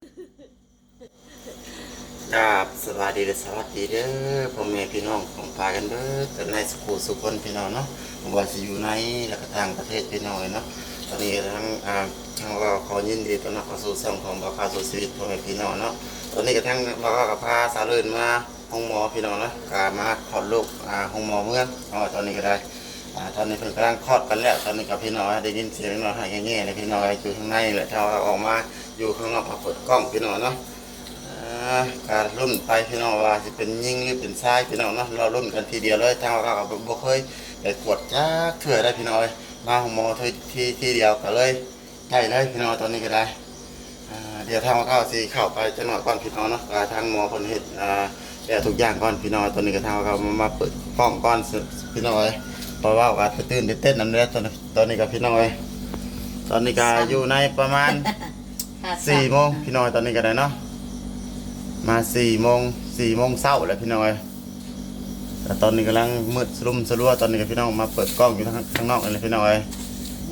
ครับสวัสดีและสวัสดีเด้อพ่อแม่พี่น้องของพากันเด้อกันในสุขุสุขคนพี่น้องเนาะผมว่าสิอยู่ในและก็ต่างประเทศพี่น้องเนาะตอนนี้ทั้งเราขอยินดีต้อนรับเข้าสู่ช่องของบ่าวข่าวสู่ชีวิตพ่อแม่พี่น้องเนาะตอนนี้ก็ทั้งบ่าวข่าวกับพาสาวเลินมาห้องหมอพี่น้องเนาะกามาคลอดลูกห้องหมอเมืองตอนนี้ก็ได้ตอนนี้เพิ่นกำลังคลอดกันแล้วตอนนี้กับพี่น้องได้ยินเสียงน้องให้แง่ๆเลยพี่น้องอยู่ข้างในแหละถ้าเราออกมาอยู่ข้างนอกมาเปิดกล้องพี่น้องเนาะ การรุ่นไปพี่น้องว่าจะเป็นยิงหรือเป็นทรายพี่น้องเนาะเรารุ่นกันทีเดียวเลยทางเราก็บ่เคยได้กวดจ้าเถื่อได้พี่น้องมาของหมอทีเดียวก็เลยได้เลยพี่น้องตอนนี้ก็ได้เดี๋ยวทางเราสิเข้าไปจะหน่อยก่อนพี่น้องเนาะทางหมอคนเห็ดแต่ทุกอย่างก่อนพี่น้องตอนนี้ก็ทางเรามาเปิดกล้องก่อนพี่น้องเพราะว่าตื่นเต้นนั่นเลยตอนนี้ก็พี่น้องตอนนี้ก็อยู่ในประมาณ4 โมงพี่น้องตอนนี้ก็ได้เนาะมา4 โมงเช้าแล้วพี่น้องแต่ตอนนี้กำลังมืดสลุ่มสลัวตอนนี้กับพี่น้องมาเปิดกล้องอยู่ข้างนอกเลยพี่น้อง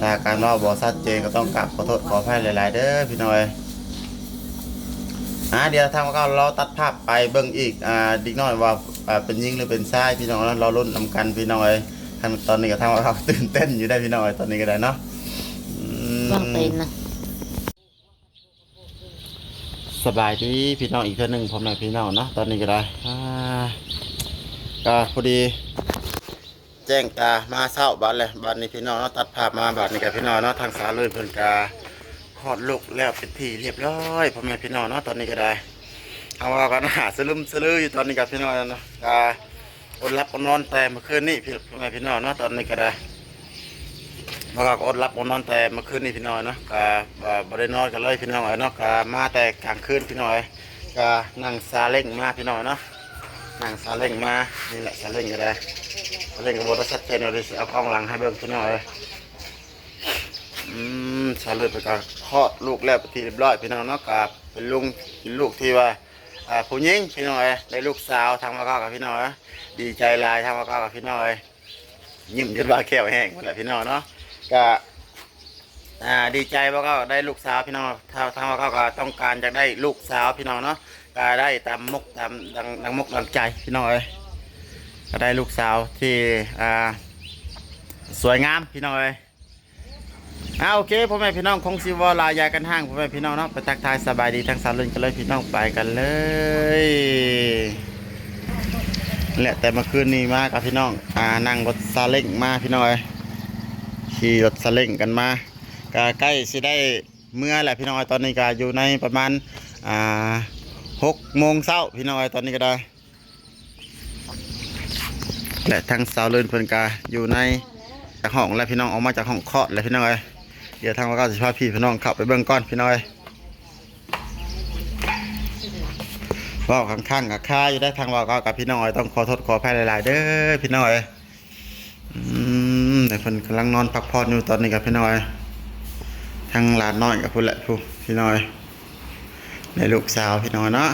ถ้าการว่าบ่ชัดเจนก็ต้องกราบขอโทษขออภัยหลายๆเด้อพี่น้องเดี๋ยวทางก็เราตัดภาพไปเบิ่งอีกดิกน้อยว่าเป็นยิงหรือเป็นทรายพี่น้องเราลุ้นนำกันพี่น้องตอนนี้ก็ทางว่าตื่นเต้นอยู่ได้พี่น้องตอนนี้ก็ได้เนาะต้องเป็นนะสบายดีพี่น้องอีกเท่านึงผมหน่อยพี่น้องเนาะตอนนี้ก็ได้ก็พอดีแจ้งตามาเศร้าบัดเลยบัดนี้พี่น้องเนาะตัดภาพมาบัดนี้กับพี่น้องเนาะทางสาเลยเพิ่นกาคลอดลูกแล้วเป็นที่เรียบร้อยพ่อแม่พี่น้องเนาะตอนนี้ก็ได้เอาว่ากันหาสลึมสลืออยู่ตอนนี้กับพี่น้องเนาะอดรับอดนอนแต่เมื่อคืนนี้พ่อแม่พี่น้องเนาะตอนนี้ก็ได้มาก็อดรับอดนอนแต่เมื่อคืนนี้พี่น้องเนาะบ่ได้นอนกันเลยพี่น้องเนาะมาแต่กลางคืนพี่น้องนั่งซาเล้งมาพี่น้องเนาะนั่งซาเล้งมานี่แหละซาเล้งก็ได้ซาเล้งกับบริษัทเทนเลยเอากล้องหลังให้เบิ่งพี่น้องซาเล้งไปก็คลอดลูกแล้วที่เรียบร้อยพี่น้องเนาะเป็นลูกที่ว่าผู้หญิงพี่น้องได้ลูกสาวทางมาก้ากับพี่น้องดีใจลายทางมาก้ากับพี่น้องยิ้มจนว่าแก้วแห้งหมดแหละพี่น้องเนาะก็ดีใจว่าก็ได้ลูกสาวพี่น้องทางว่าก็ต้องการจะได้ลูกสาวพี่น้องเนาะก็ได้ตามมุกตามดังมุกดังใจพี่น้องก็ได้ลูกสาวที่สวยงามพี่น้องโอเคพ่อแม่พี่น้องคงสิวลายากันห้างพ่อแม่พี่น้องเนาะไปทักทายสบายดีทั้งสามเรื่องกันเลยพี่น้องไปกันเลยแหละแต่เมื่อคืนนี้มากับพี่น้องนั่งรถซาเล้งมาพี่น้องขี่รถซาเล้งกันมาก็ใกล้สิได้เมื่อแหละพี่น้องตอนนี้ก็อยู่ในประมาณ6 โมงเช้าพี่น้องตอนนี้ก็ได้และทั้งสาวเลินเพิ่นกาอยู่ในจากห้องและพี่น้องออกมาจากห้องคลอดและพี่น้องเดี๋ยวทางว่าก็จะพาพี่น้องขับไปเบื้องก้อนพี่น้องว่าข้างๆกับข้าอยู่ได้ทางว่าก็กับพี่น้องต้องขอโทษขออภัยหลายๆเด้อพี่น้องแต่เพิ่นกำลังนอนพักผ่อนอยู่ตอนนี้กับพี่น้องทางหลานน้อยกับพุ่นแหละพี่น้องในลูกสาวพี่น้องเนาะ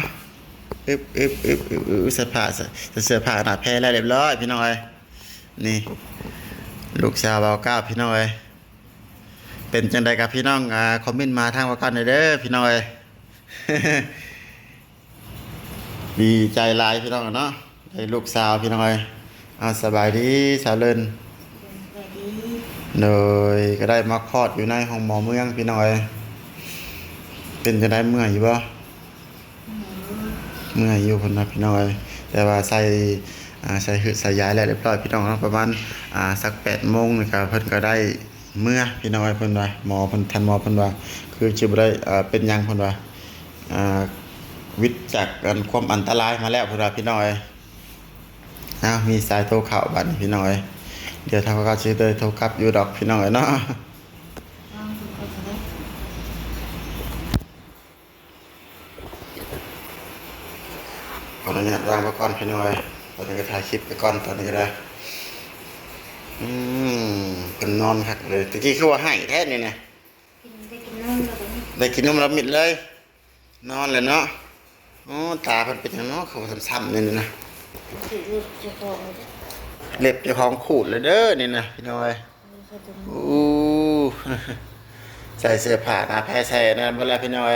เสื้อผ้าหนาแพร่แล้วเรียบร้อยพี่น้องนี่ลูกสาวเบาเก้าพี่น้องเป็นจังใดกับพี่น้องคอมเมนต์มาทางว่ากันเด้อพี่น้องดีใจหลายพี่น้องเนาะได้ลูกสาวพี่น้องสบายดีสาวเลินเลยก็ได้มาคลอดอยู่ในห้องหมอเมืองพี่น้องเป็นจังใดเมื่อยอยู่บ่เมื่อยอยู่คนนะพี่น้องแต่ว่าใส่ยาแล้วเรียบร้อยพี่น้องประมาณสัก8 โมงนะครับเพิ่นก็ได้เมื่อพี่น้องเพิ่นว่าหมอเพิ่นทันหมอเพิ่นว่าคือจะบ่ได้เป็นหยังเพิ่นว่าวิทย์จากความอันตรายมาแล้วเพิ่นว่าพี่น้องมีสายโทรเข้าบัดพี่น้องเดี๋ยวทางก็สิได้โทรกลับอยู่ดอกพี่น้องเนาะขออนุญาตวางไว้ก่อนพี่น้อยตอนนี้ก็ถ่ายคลิปไปก่อนตอนนี้ก็ได้เป็นนอนหักเลยตะกี้คือว่าให้แท้นี่นะได้กินนมแล้วมิดเลยนอนเลยเนาะตาเป็นอย่างเนาะเขาซ้ำๆนี่นะเล็บเจ้าของขูดเลยเด้อนี่นะพี่น้อยใส่เสื้อผ้าหนาแพ้ใส่นะเวลาพี่น้อย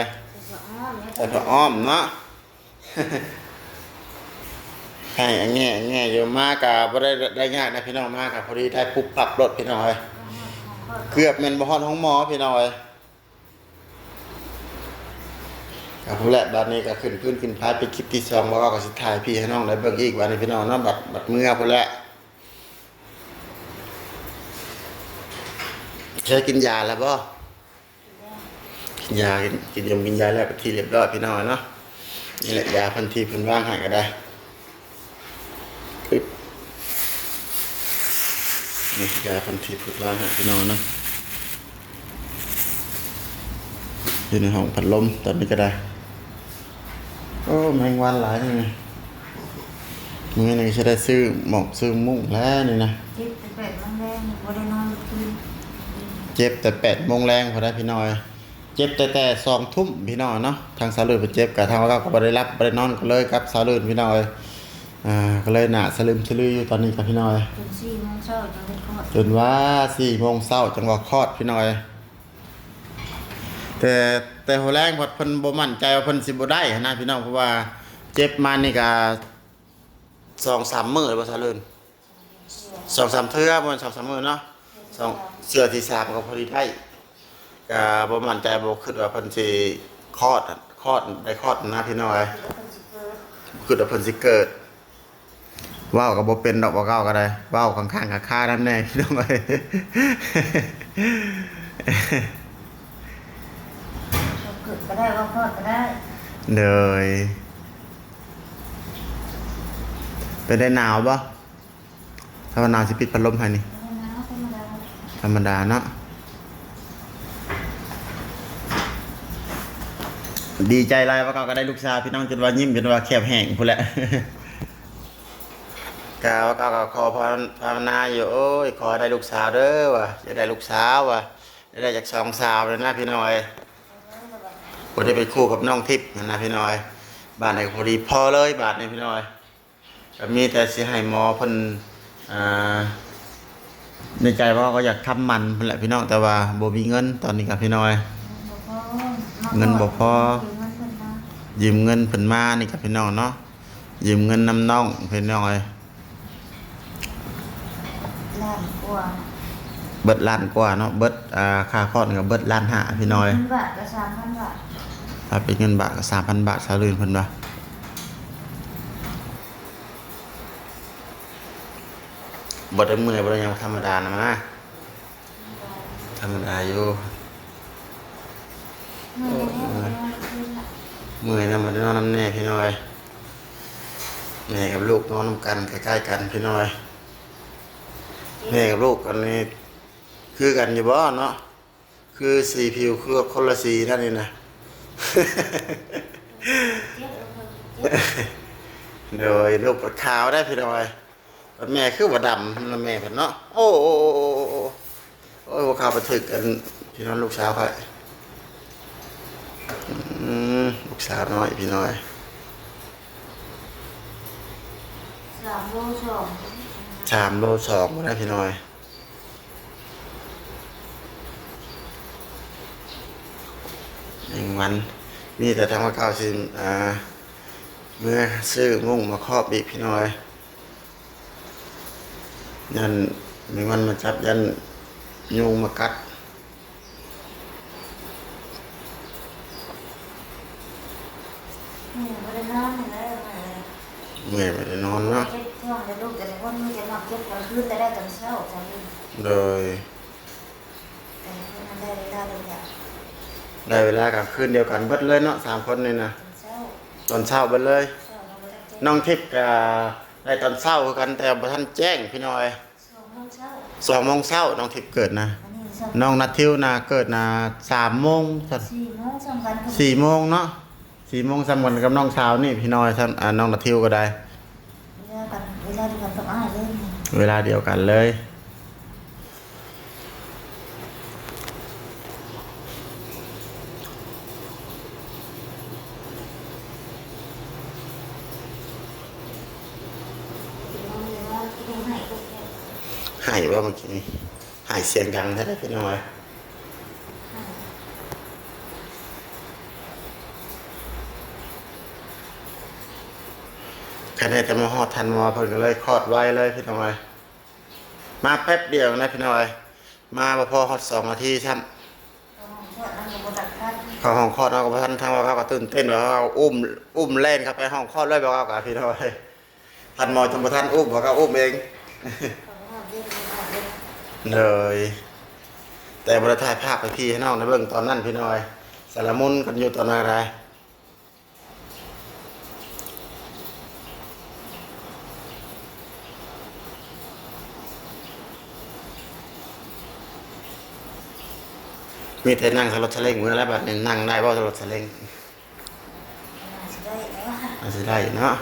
แต่พออ้อมเนาะ ให้อันแง่เยอะมากกับบ่ได้ยากนะพี่น้องมากกับพอดีได้ปุ๊บปรับรถพี่น้องเอ้ยเกือบแม่นบ่ฮอดห้องหมอพี่น้องเอ้ยกับผู้แหละบัดนี้ก็ขึ้นพายไปคลิปที่2บ่ก็สิถ่ายพี่ให้น้องได้เบิ่งอีกบัดนี้พี่น้องเนาะบัดเมื่อพุ่นแหละเคยกินยาแล้วบ่กินยากินยาแล้วไปที่เรียบร้อยพี่น้องเนาะนี่แหละยาพันทีเพิ่นวางให้ก็ได้ปึ๊บนี่ยาพันทีเพิ่นวางให้พี่น้องเนาะอยู่ในห้องพัดลมตอนนี้ก็ได้โอ้แมงวันหลายนี่นะมื้อนี้จะได้ซื้อหมอกซื้อมุ้งแล้วนี่นะ เจ็บแต่แบบมันแรงบ่ได้นอนคืน เจ็บแต่8 โมงแรงพอได้พี่น้อยเจ็บแต่2 ทุ่มพี่น้อยเนาะทางสาวลื่นไปเจ็บกับทางเราก็บ่ได้รับบ่ได้นอนก็เลยกับสาวลื่นพี่น้อยก็เลยหน้าสลึมสลืออยู่ตอนนี้กับพี่น้อย จน4 โมงเช้าจังได้คลอด จนว่า4 โมงเช้าจังหวะคลอดพี่น้อยแต่หัวแรงเพิ่นบ่มั่นใจว่าเพิ่นสิบ่ได้นะพี่น้องเพราะว่าเจ็บมานี่ก็2-3 มื้อแล้วบ่สาวลื่น 2-3 เทื่อบ่แม่น2-3 มื้อเนาะเสื้อที่3ก็พอดีได้ก็บ่มั่นใจบ่คิดว่าเพิ่นสิคลอดได้คลอดนะพี่น้อยคิดว่าเพิ่นสิเกิดว้าวก็บ่เป็นดอกบ่เก้าก็ได้ว้าวข้างๆกับค่านั่นแน่พี่น้องเอ้ย เกิดก็ได้ว่าคลอดก็ได้ เลยเป็นได้หนาวบ่ถ้าว่าหนาวสิปิดพัดลมให้นี่ หนาวธรรมดา ธรรมดาเนาะดีใจหลายว่าก็ได้ลูกสาวพี่น้องจนว่ายิ้มจนว่าแคบแห้งพุ่นแหละ กาวก็ขอภาวนาอยู่โอ้ยขอได้ลูกสาวเด้อว่ะจะได้ลูกสาวว่ะจะได้จาก2 สาวเลยนะพี่น้อยบ่ได้ไปคู่กับน้องทิพย์นะพี่น้อยบ้านไหนก็พอดีพอเลยบาทนี้พี่น้อยก็มีแต่สิให้หมอเพิ่นในใจว่าก็อยากทำมันพุ่นแหละพี่น้องแต่ว่าบ่มีเงินตอนนี้ครับพี่น้อย เงินบ่พอ ยืมเงินเพิ่นมานี่ครับพี่น้องเนาะยืมเงินนำน้องพี่น้อย ล้านกว่า เบิดล้านกว่าเนาะเบิดค่าคลอดก็เบิดล้านห้าพี่น้อย 1,000 บาทก็ 3,000 บาท ถ้าเป็นเงินบาทก็ 3,000 บาทสาวลื่นเพิ่นว่าบ่ได้เมื่อยบ่ได้หยังธรรมดานะมาธรรมดาอยู่เมื่อยนำบ่ได้นอนนำแน่พี่น้อยแม่กับลูกนอนนำกันใกล้ๆกันพี่น้อยแม่กับลูกอันนี้คือกันอยู่บ่เนาะคือสีผิวคือคนละสีนั่นนี่นะ โดยลูกปวดขาวได้พี่น้อยแม่คือว่าดำแล้วแม่เพิ่นเนาะโอ้หัวขาวประทึกกันพี่น้องลูกสาวค่อยลูกสาวน้อยพี่น้อย 3 โล 3 โล 2บ่ได้พี่น้อย1 วันมีแต่ทางว่าเก่าสิเมื่อซื้อมุ้งมาครอบอีกพี่น้อยยัน1 วันมาจับยันยุงมากัด บ่ได้นอนเลย เมื่อยไม่ได้นอนเนาะ เจ็บท้องจะลูกแต่ละคนมีแต่นอนเจ็บกลางคืนแต่ได้ตอนเช้าจังเลย โดย แต่มันได้เวลาเลยอ่ะ ได้เวลากลางคืนเดียวกันเบิดเลยเนาะ3 คนนี่นะ ตอนเช้า ตอนเช้าเบิดเลย เช้าเราก็จะเจ็บ น้องทิพย์ก็ได้ตอนเช้าคือกันแต่บ่ทันแจ้งพี่น้อย 2 โมงเช้า 2 โมงเช้าน้องทิพย์เกิดนะ อันนี้สัก น้องนัททิวนะเกิดนะ3 โมง 4 โมงสำคัญคือ 4 โมงเนาะ4 โมงสำคัญกับน้องสาวนี่พี่น้อยท่านน้องนัททิวก็ได้ เวลาเดียวกันกับอ้ายเลย เวลาเดียวกันเลย หายว่าเมื่อกี้นี่หายเสียงดังแท้ๆพี่น้อย คะแนนจะมาฮอดทันมอเพิ่นก็เลยคลอดไว้เลยพี่น้องเอ้ยมาแป๊บเดียวนะพี่น้องเอ้ยมาบ่พอฮอด2นาทีซ้ำ เพราะนั่นก็บ่ตัดคัด เข้าห้องคลอดเนาะก็บ่ทันทางว่าเขาก็ตื่นเต้นว่าเขาอุ้มแล่นเข้าไปห้องคลอดเลยบ่เขาก็พี่น้องเอ้ยทันหมอจนบ่ทันอุ้มบ่เขาอุ้มเอง เขาก็เย็นเย็น เลยแต่บ่ได้ถ่ายภาพให้พี่ให้น้องได้เบิ่งตอนนั้นพี่น้องเอ้ยสารมุนกันอยู่ตอนนั้นได้มีแต่นั่งรถซาเล้งมื้อละบัดนี้นั่งได้บ่รถซาเล้ง สิได้แล้ว อาจจะได้อยู่เนาะ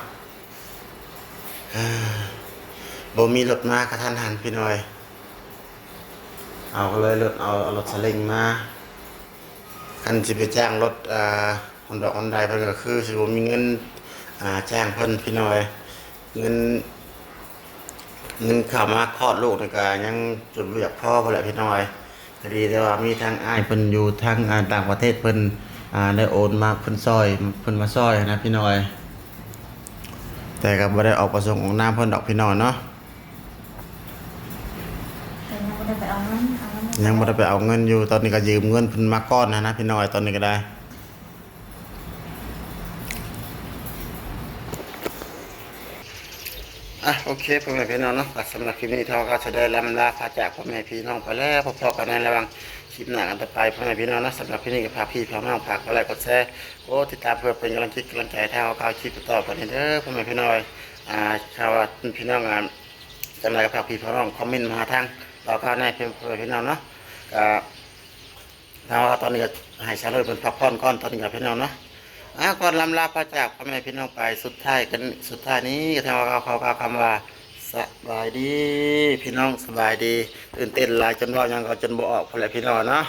อ่าบ่มีรถมากระทันหันพี่น้อยเอาก็เลยเอารถซาเล้งมาคันสิไปจ้างรถฮอนดาฮอนไดเพิ่นก็คือสิบ่มีเงินจ้างเพิ่นพี่น้อยเงินเข้ามาคลอดลูกนี่ก็ยังจนบ่อยากพอพุ่นแหละพี่น้อยก็ดีแต่ว่ามีทางอ้ายเพิ่นอยู่ทางต่างประเทศเพิ่นได้โอนมาเพิ่นซอยเพิ่นมาซอยนะพี่น้อยแต่ก็บ่ได้ออกประสงค์ของนามเพิ่นดอกพี่น้อยเนาะ แต่ยังบ่ได้ไปเอาเงินเอาเงิน ยังบ่ได้ไปเอาเงินอยู่ตอนนี้ก็ยืมเงินเพิ่นมาก้อนนะพี่น้อยตอนนี้ก็ได้โอเคพ่อแม่พี่น้องเนาะก็สำหรับคลิปนี้เราก็จะได้ลำลาพาจากพ่อแม่พี่น้องไปแล้วพบกันในระหว่างคลิปหน้ากันต่อไปพ่อแม่พี่น้องนะสำหรับคลิปนี้ก็พาพี่พาน้องฝากกดไลค์กดแชร์กดติดตามเพื่อเป็นกำลังใจทางเอาคลิปต่อไปนี้เด้อพ่อแม่พี่น้อยชาวพี่น้องจังไรก็ฝากพี่พาน้องคอมเมนต์มาทางเราเข้าในเพื่อนพี่น้องเนาะก็เราตอนนี้ก็ให้ชาเลยเป็นพักผ่อนก่อนตอนนี้กับพี่น้องเนาะก่อนลำลาพระจากพ่อแม่พี่น้องไปสุดท้ายนี้ก็ทางเขาคำว่าสบายดีพี่น้องสบายดีตื่นเต้นหลายจนว่ายังก็จนบ่ออกพอแหละพี่น้องเนาะ